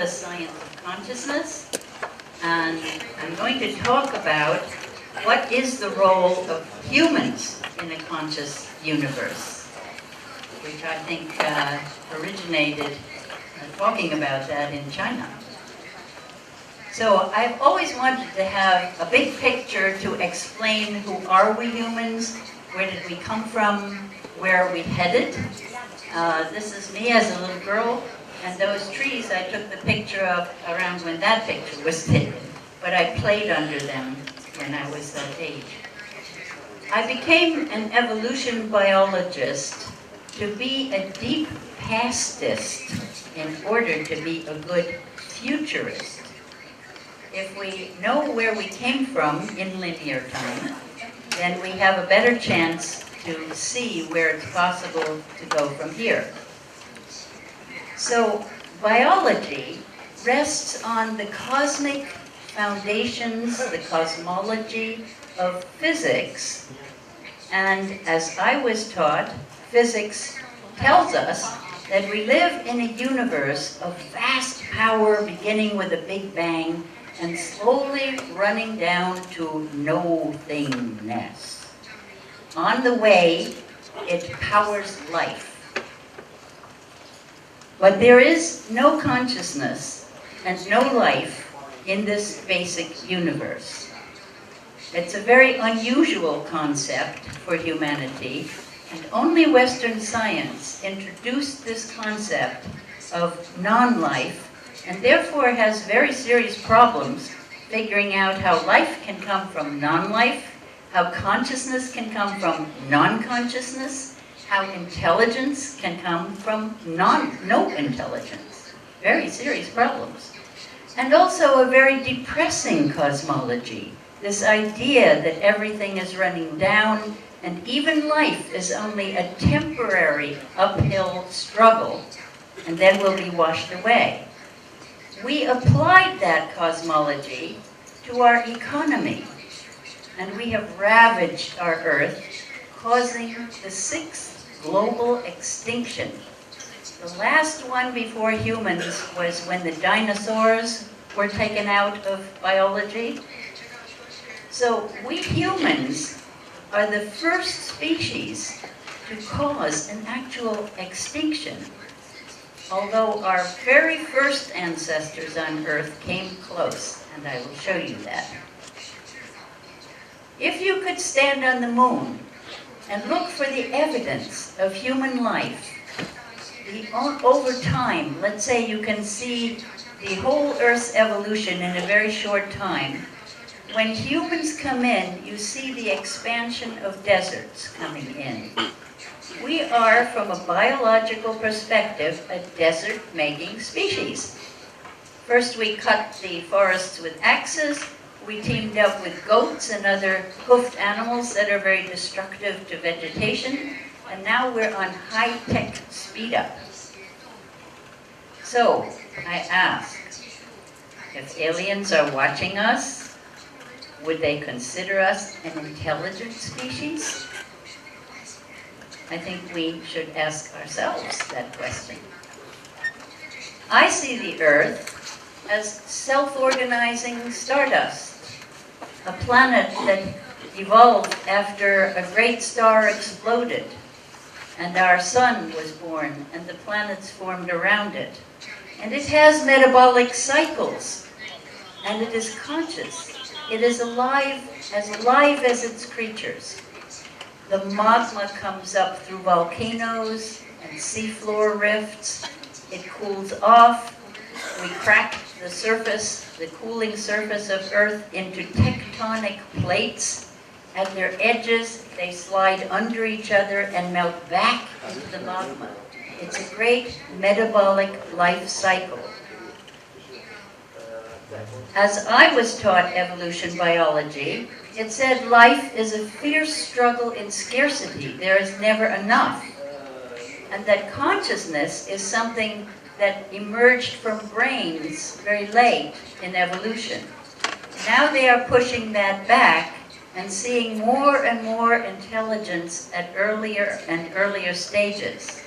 the science of consciousness, and I'm going to talk about what is the role of humans in a conscious universe, which I think originated talking about that in China. So I've always wanted to have a big picture to explain who are we humans, where did we come from, where are we headed. This is me as a little girl, and those trees I took the picture of around when that picture was taken, but I played under them when I was that age. I became an evolution biologist to be a deep pastist in order to be a good futurist. If we know where we came from in linear time, then we have a better chance to see where it's possible to go from here. So biology rests on the cosmic foundations, the cosmology of physics. And as I was taught, physics tells us that we live in a universe of vast power beginning with a big bang and slowly running down to nothingness. On the way, it powers life. But there is no consciousness and no life in this basic universe. It's a very unusual concept for humanity, and only Western science introduced this concept of non-life, and therefore has very serious problems figuring out how life can come from non-life, how consciousness can come from non-consciousness, how intelligence can come from no intelligence. Very serious problems. And also a very depressing cosmology, this idea that everything is running down and even life is only a temporary uphill struggle and then will be washed away. We applied that cosmology to our economy, and we have ravaged our Earth, causing the 6th global extinction. The last one before humans was when the dinosaurs were taken out of biology. So we humans are the first species to cause an actual extinction, although our very first ancestors on Earth came close, and I will show you that. If you could stand on the moon and look for the evidence of human life, over time, let's say you can see the whole Earth's evolution in a very short time. When humans come in, you see the expansion of deserts coming in. We are, from a biological perspective, a desert-making species. First, we cut the forests with axes. We teamed up with goats and other hoofed animals that are very destructive to vegetation. And now we're on high-tech speed-up. So, I ask, if aliens are watching us, would they consider us an intelligent species? I think we should ask ourselves that question. I see the Earth as self-organizing stardust, a planet that evolved after a great star exploded, and our sun was born, and the planets formed around it. And it has metabolic cycles, and it is conscious. It is alive as its creatures. The magma comes up through volcanoes and seafloor rifts. It cools off. We crack the surface, the cooling surface of Earth, into tectonic plates. At their edges, they slide under each other and melt back into the magma. It's a great metabolic life cycle. As I was taught evolution biology, it said life is a fierce struggle in scarcity. There is never enough. And that consciousness is something that emerged from brains very late in evolution. Now they are pushing that back and seeing more and more intelligence at earlier and earlier stages.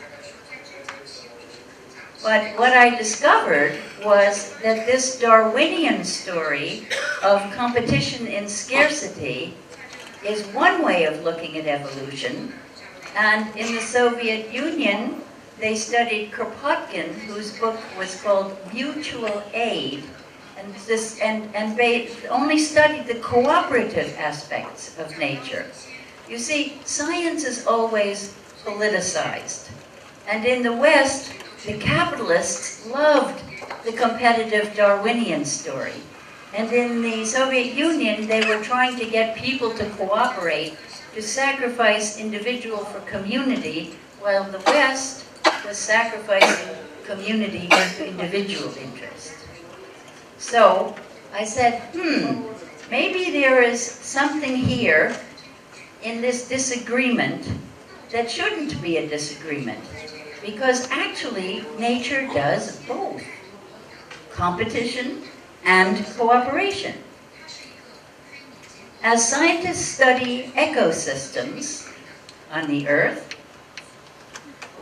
But what I discovered was that this Darwinian story of competition in scarcity is one way of looking at evolution. And in the Soviet Union, they studied Kropotkin, whose book was called Mutual Aid, and they only studied the cooperative aspects of nature. You see, science is always politicized. And in the West, the capitalists loved the competitive Darwinian story. And in the Soviet Union, they were trying to get people to cooperate, to sacrifice individual for community, while the West was sacrificing community to individual interest. So I said, maybe there is something here in this disagreement that shouldn't be a disagreement, because actually nature does both competition and cooperation. As scientists study ecosystems on the Earth,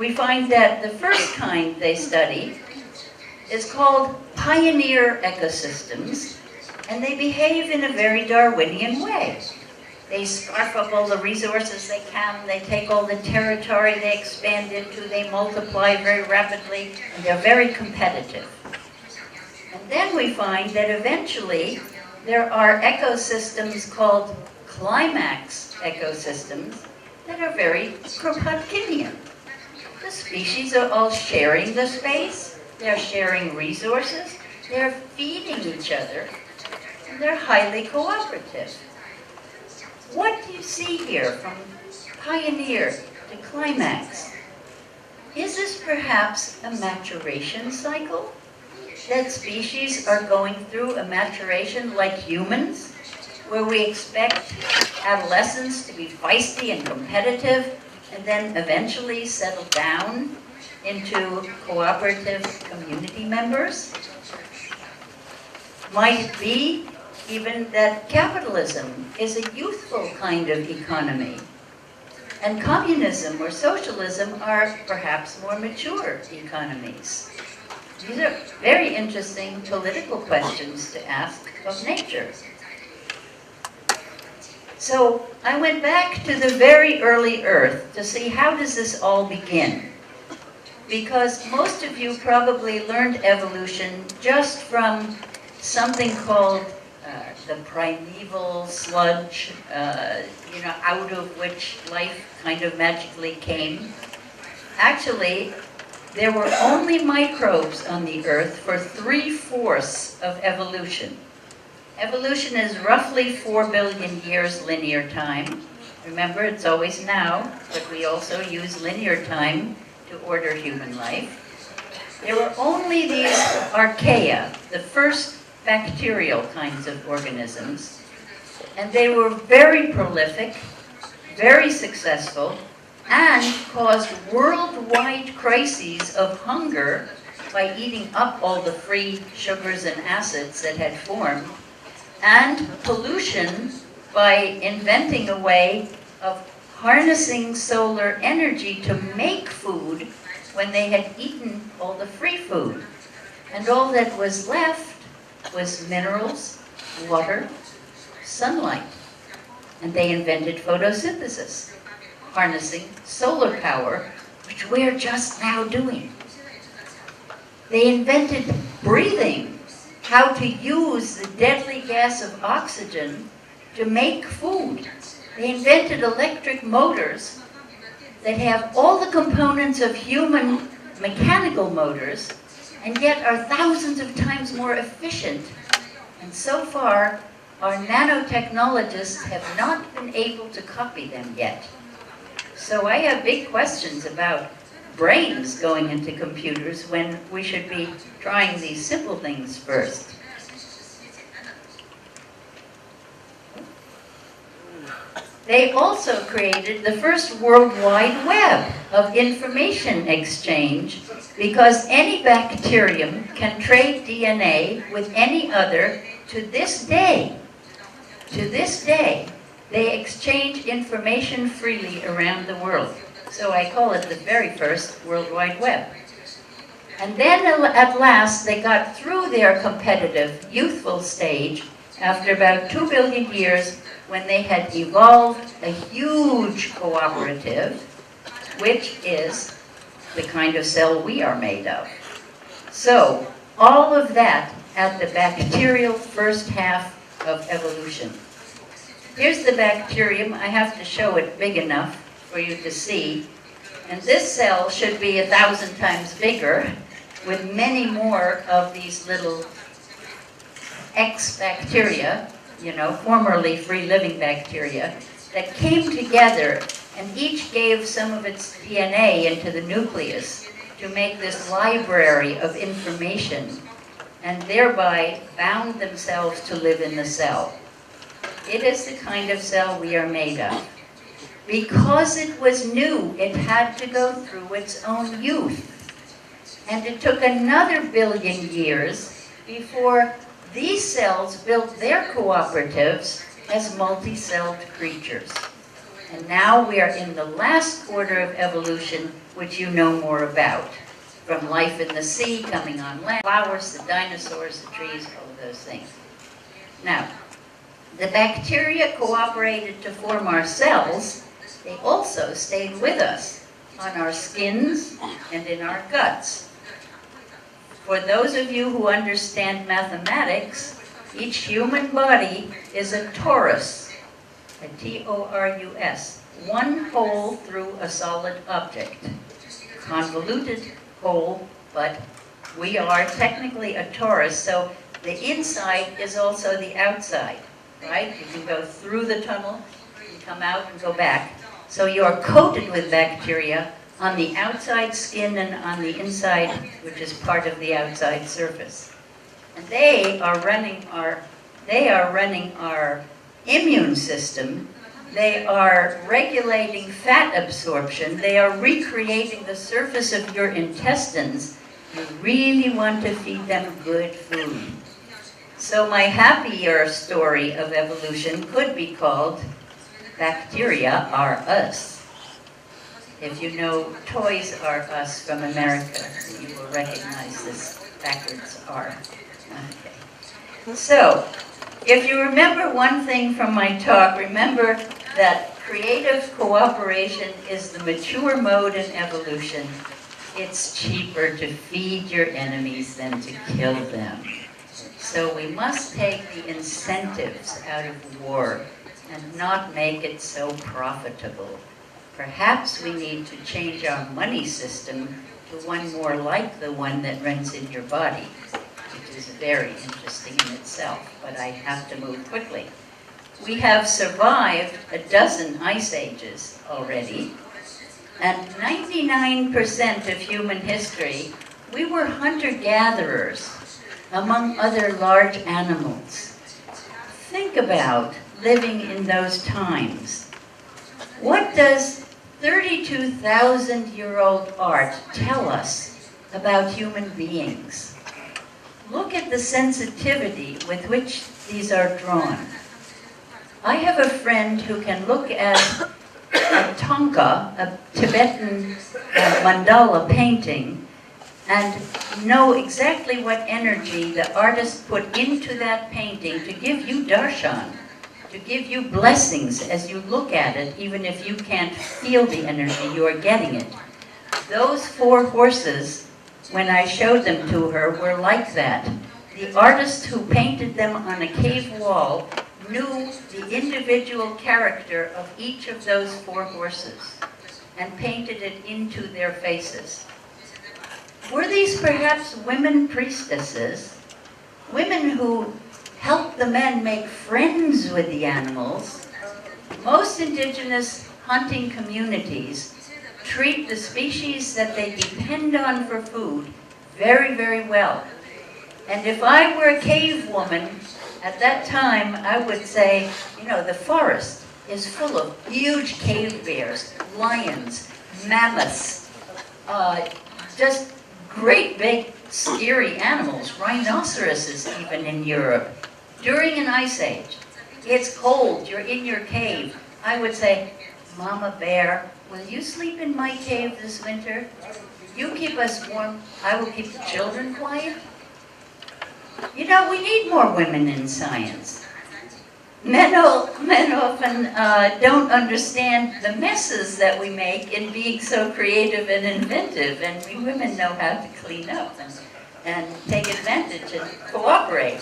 we find that the first kind they study is called pioneer ecosystems, and they behave in a very Darwinian way. They scarf up all the resources they can, they take all the territory they expand into, they multiply very rapidly, and they're very competitive. And then we find that eventually there are ecosystems called climax ecosystems that are very Kropotkinian. The species are all sharing the space, they're sharing resources, they're feeding each other, and they're highly cooperative. What do you see here from pioneer to climax? Is this perhaps a maturation cycle? That species are going through a maturation like humans, where we expect adolescents to be feisty and competitive, and then eventually settle down into cooperative community members? Might it be even that capitalism is a youthful kind of economy, and communism or socialism are perhaps more mature economies? These are very interesting political questions to ask of nature. So I went back to the very early Earth to see how does this all begin. Because most of you probably learned evolution just from something called the primeval sludge, out of which life kind of magically came. Actually, there were only microbes on the Earth for 3/4 of evolution. Evolution is roughly 4 billion years linear time. Remember, it's always now, but we also use linear time to order human life. There were only these archaea, the first bacterial kinds of organisms, and they were very prolific, very successful, and caused worldwide crises of hunger by eating up all the free sugars and acids that had formed, and pollution by inventing a way of harnessing solar energy to make food when they had eaten all the free food. And all that was left was minerals, water, sunlight. And they invented photosynthesis, harnessing solar power, which we're just now doing. They invented breathing, how to use the deadly gas of oxygen to make food. They invented electric motors that have all the components of human mechanical motors, and yet are thousands of times more efficient. And so far, our nanotechnologists have not been able to copy them yet. So I have big questions about brains going into computers when we should be trying these simple things first. They also created the first World Wide Web of information exchange, because any bacterium can trade DNA with any other to this day. To this day, they exchange information freely around the world. So I call it the very first World Wide Web. And then at last they got through their competitive, youthful stage after about 2 billion years, when they had evolved a huge cooperative, which is the kind of cell we are made of. So, all of that at the bacterial first half of evolution. Here's the bacterium. I have to show it big enough for you to see. And this cell should be 1,000 times bigger, with many more of these little X-bacteria, you know, formerly free-living bacteria, that came together and each gave some of its DNA into the nucleus to make this library of information, and thereby bound themselves to live in the cell. It is the kind of cell we are made of. Because it was new, it had to go through its own youth. And it took another 1 billion years before these cells built their cooperatives as multi-celled creatures. And now we are in the last order of evolution, which you know more about. From life in the sea, coming on land, flowers, the dinosaurs, the trees, all of those things. Now, the bacteria cooperated to form our cells. They also stayed with us on our skins and in our guts. For those of you who understand mathematics, each human body is a torus, a T-O-R-U-S, one hole through a solid object. Convoluted hole, but we are technically a torus, so the inside is also the outside, right? You can go through the tunnel, you come out and go back. So you're coated with bacteria on the outside skin and on the inside, which is part of the outside surface. And they are running our immune system. They are regulating fat absorption. They are recreating the surface of your intestines. You really want to feed them good food. So my happier story of evolution could be called Bacteria Are Us. If you know Toys R Us from America, you will recognize this backwards R. Okay. So, if you remember one thing from my talk, remember that creative cooperation is the mature mode in evolution. It's cheaper to feed your enemies than to kill them. So we must take the incentives out of war and not make it so profitable. Perhaps we need to change our money system to one more like the one that runs in your body, which is very interesting in itself, but I have to move quickly. We have survived 12 ice ages already, and 99% of human history, we were hunter-gatherers, among other large animals. Think about living in those times. What does 32,000-year-old art tell us about human beings? Look at the sensitivity with which these are drawn. I have a friend who can look at a Thangka, a Tibetan mandala painting, and know exactly what energy the artist put into that painting to give you darshan, to give you blessings as you look at it, even if you can't feel the energy, you are getting it. Those 4 horses, when I showed them to her, were like that. The artist who painted them on a cave wall knew the individual character of each of those 4 horses and painted it into their faces. Were these perhaps women priestesses, women who help the men make friends with the animals? Most indigenous hunting communities treat the species that they depend on for food very, very well. And if I were a cave woman at that time, I would say, you know, the forest is full of huge cave bears, lions, mammoths, just great big scary animals, rhinoceroses even in Europe. During an ice age, it's cold, you're in your cave. I would say, Mama Bear, will you sleep in my cave this winter? You keep us warm, I will keep the children quiet. You know, we need more women in science. Men often don't understand the messes that we make in being so creative and inventive, and we women know how to clean up and take advantage and cooperate.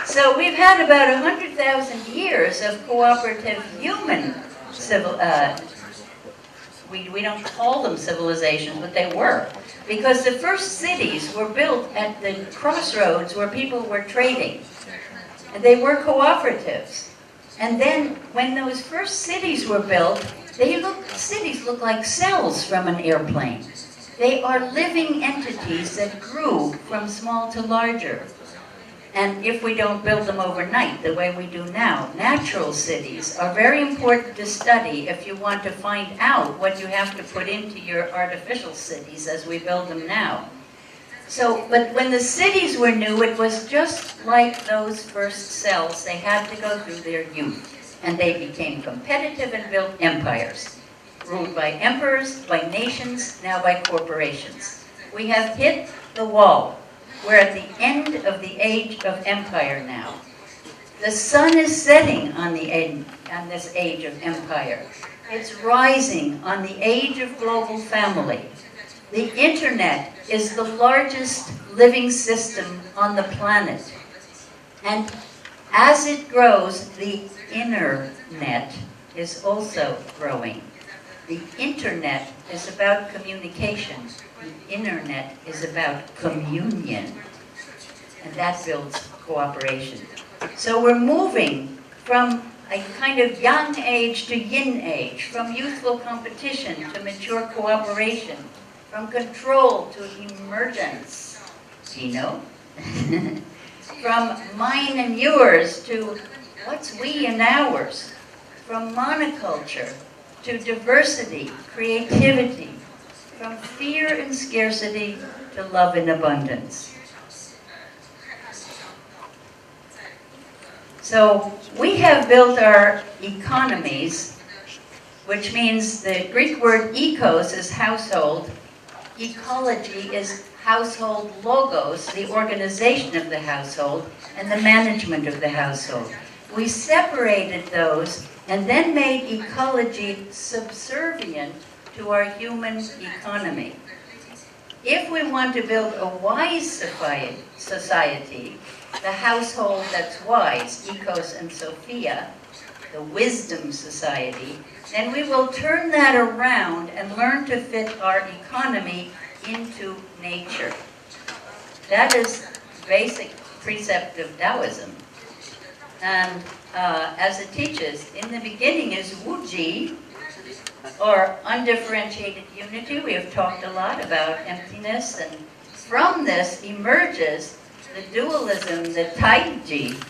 So we've had about 100,000 years of cooperative human we don't call them civilizations, but they were. Because the first cities were built at the crossroads where people were trading. And they were cooperatives. And then when those first cities were built, cities look like cells from an airplane. They are living entities that grew from small to larger. And if we don't build them overnight, the way we do now, natural cities are very important to study if you want to find out what you have to put into your artificial cities as we build them now. So, but when the cities were new, it was just like those first cells. They had to go through their youth. And they became competitive and built empires, ruled by emperors, by nations, now by corporations. We have hit the wall. We're at the end of the age of empire now. The sun is setting on this age of empire. It's rising on the age of global family. The internet is the largest living system on the planet. And as it grows, the inner net is also growing. The internet is about communication. The internet is about communion, and that builds cooperation. So we're moving from a kind of yang age to yin age, from youthful competition to mature cooperation, from control to emergence, from mine and yours to what's we and ours, from monoculture to diversity, creativity, from fear and scarcity to love and abundance. So we have built our economies, which means the Greek word ekos is household, ecology is household logos, the organization of the household, and the management of the household. We separated those and then made ecology subservient to our human economy. If we want to build a wise society, the household that's wise, Ecos and Sophia, the wisdom society, then we will turn that around and learn to fit our economy into nature. That is basic precept of Taoism. And as it teaches, in the beginning is Wuji, or undifferentiated unity. We have talked a lot about emptiness, and from this emerges the dualism, the Taiji,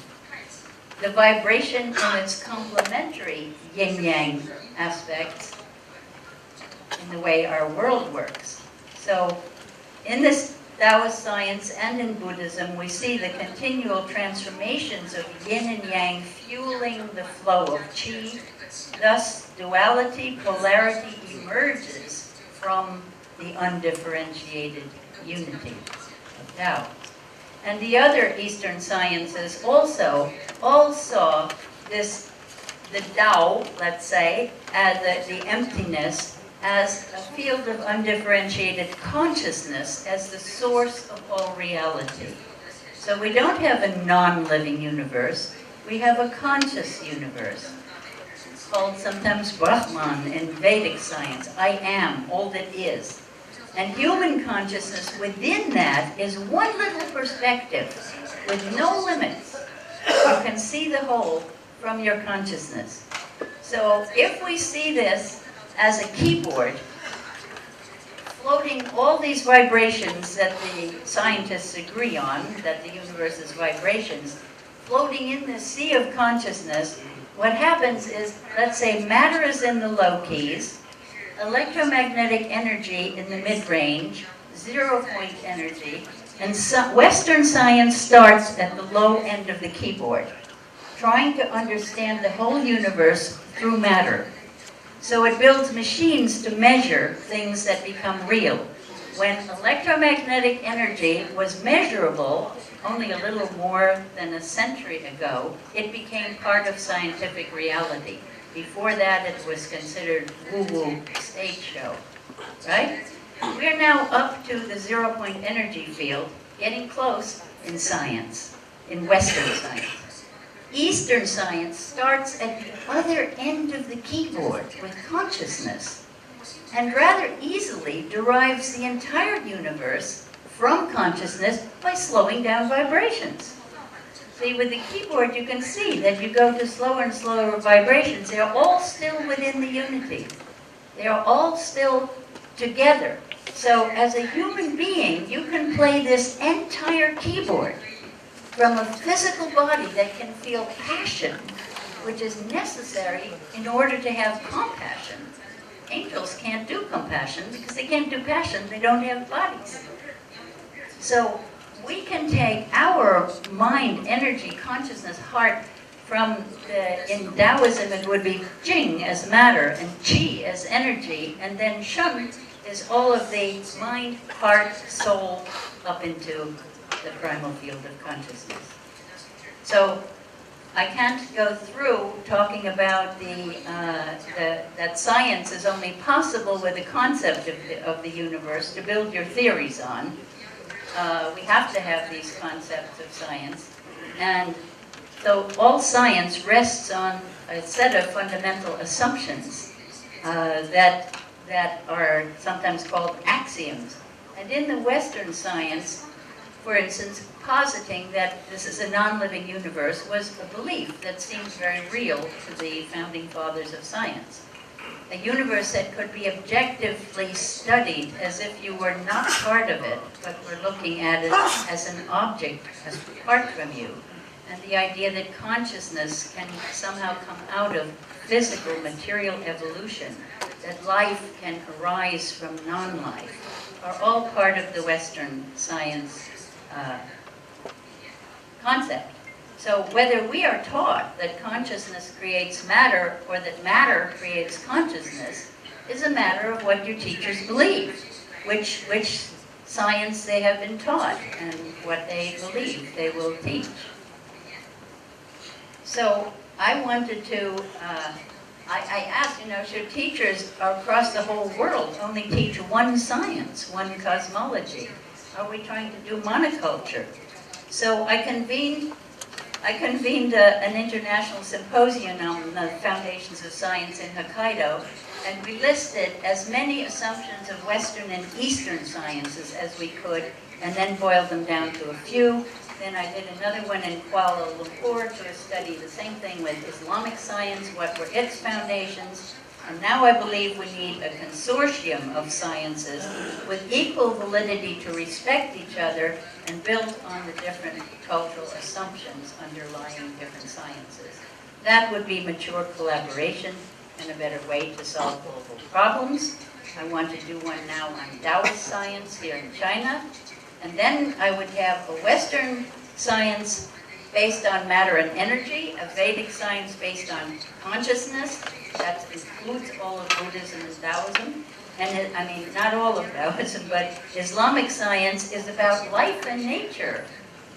the vibration in its complementary yin-yang aspects in the way our world works. So in this Taoist science and in Buddhism, we see the continual transformations of yin and yang fueling the flow of qi. Thus, duality, polarity emerges from the undifferentiated unity of Tao. And the other Eastern sciences also all saw this, the Tao, let's say, as the emptiness, as a field of undifferentiated consciousness, as the source of all reality. So we don't have a non-living universe, we have a conscious universe, called sometimes Brahman in Vedic science. I am, all that is. And human consciousness within that is one little perspective with no limits. You can see the whole from your consciousness. So if we see this as a keyboard, floating all these vibrations that the scientists agree on, that the universe is vibrations, floating in the sea of consciousness, what happens is, let's say matter is in the low keys, electromagnetic energy in the mid-range, zero-point energy, and Western science starts at the low end of the keyboard, trying to understand the whole universe through matter. So it builds machines to measure things that become real. When electromagnetic energy was measurable only a little more than a century ago, it became part of scientific reality. Before that, it was considered woo-woo stage show, right? We're now up to the zero-point energy field, getting close in science, in Western science. Eastern science starts at the other end of the keyboard with consciousness, and rather easily derives the entire universe from consciousness by slowing down vibrations. See, with the keyboard you can see that you go to slower and slower vibrations. They are all still within the unity. They are all still together. So as a human being, you can play this entire keyboard from a physical body that can feel passion, which is necessary in order to have compassion. Angels can't do compassion because they can't do passion, they don't have bodies. So we can take our mind, energy, consciousness, heart from in Taoism it would be Jing as matter and Qi as energy, and then Shun is all of the mind, heart, soul up into the primal field of consciousness. So I can't go through talking about that science is only possible with the concept of the universe to build your theories on. We have to have these concepts of science. And so all science rests on a set of fundamental assumptions that are sometimes called axioms. And in the Western science, for instance, positing that this is a non-living universe was a belief that seems very real to the founding fathers of science. A universe that could be objectively studied as if you were not part of it, but were looking at it as an object, as apart from you. And the idea that consciousness can somehow come out of physical, material evolution, that life can arise from non-life, are all part of the Western science concept. So whether we are taught that consciousness creates matter or that matter creates consciousness is a matter of what your teachers believe, which science they have been taught and what they believe they will teach. So I wanted to, I asked, should teachers across the whole world only teach one science, one cosmology? Are we trying to do monoculture? So I convened an international symposium on the foundations of science in Hokkaido, and we listed as many assumptions of Western and Eastern sciences as we could, and then boiled them down to a few. Then I did another one in Kuala Lumpur to study the same thing with Islamic science, what were its foundations. And now I believe we need a consortium of sciences with equal validity to respect each other and build on the different cultural assumptions underlying different sciences. That would be mature collaboration and a better way to solve global problems. I want to do one now on Taoist science here in China. And then I would have a Western science based on matter and energy, a Vedic science based on consciousness, that includes all of Buddhism and Taoism. And I mean, not all of Taoism, but Islamic science is about life and nature.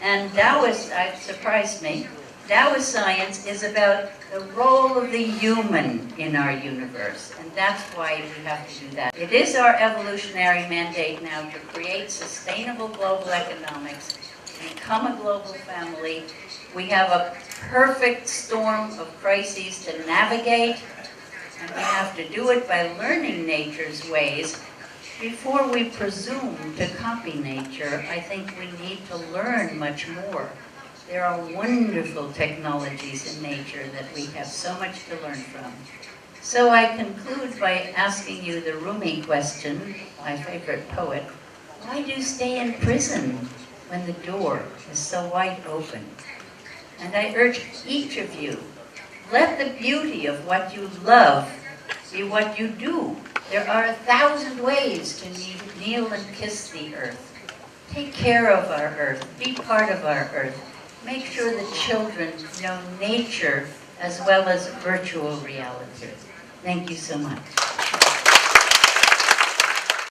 And Taoist, surprised me, Taoist science is about the role of the human in our universe. And that's why we have to do that. It is our evolutionary mandate now to create sustainable global economics, become a global family. We have a perfect storm of crises to navigate, and we have to do it by learning nature's ways. Before we presume to copy nature, I think we need to learn much more. There are wonderful technologies in nature that we have so much to learn from. So I conclude by asking you the Rumi question, my favorite poet. Why do you stay in prison when the door is so wide open? And I urge each of you, let the beauty of what you love be what you do. There are 1,000 ways to kneel and kiss the earth. Take care of our earth. Be part of our earth. Make sure the children know nature as well as virtual reality. Thank you so much.